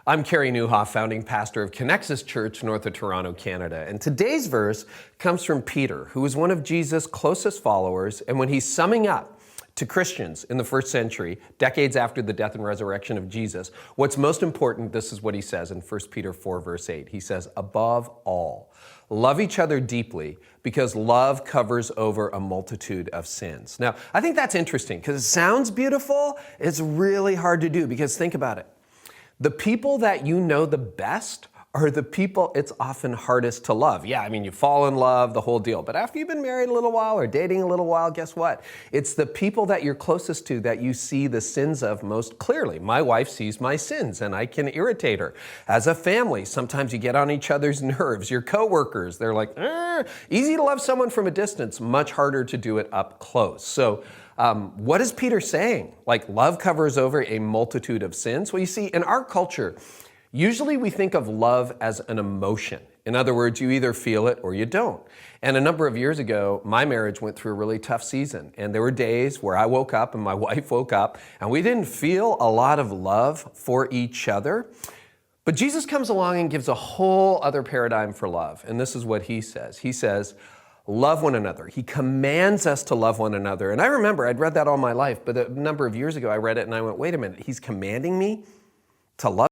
I'm Kerry Newhoff, founding pastor of Connexus Church, north of Toronto, Canada. And today's verse comes from Peter, who was one of Jesus' closest followers. And when he's summing up to Christians in the first century, decades after the death and resurrection of Jesus, what's most important, this is what he says in 1 Peter 4, verse 8. He says, above all, love each other deeply because love covers over a multitude of sins. Now, I think that's interesting because it sounds beautiful. It's really hard to do because think about it. The people that you know the best are the people it's often hardest to love. Yeah, I mean, you fall in love, the whole deal. But after you've been married a little while or dating a little while, guess what? It's the people that you're closest to that you see the sins of most clearly. My wife sees my sins and I can irritate her. As a family, sometimes you get on each other's nerves. Your coworkers, they're like, easy to love someone from a distance, much harder to do it up close. So what is Peter saying? Like love covers over a multitude of sins? Well, you see, in our culture, usually we think of love as an emotion. In other words, you either feel it or you don't. And a number of years ago, my marriage went through a really tough season. And there were days where I woke up and my wife woke up and we didn't feel a lot of love for each other. But Jesus comes along and gives a whole other paradigm for love. And this is what he says. He says, love one another. He commands us to love one another. And I remember I'd read that all my life, but a number of years ago I read it and I went, wait a minute, he's commanding me to love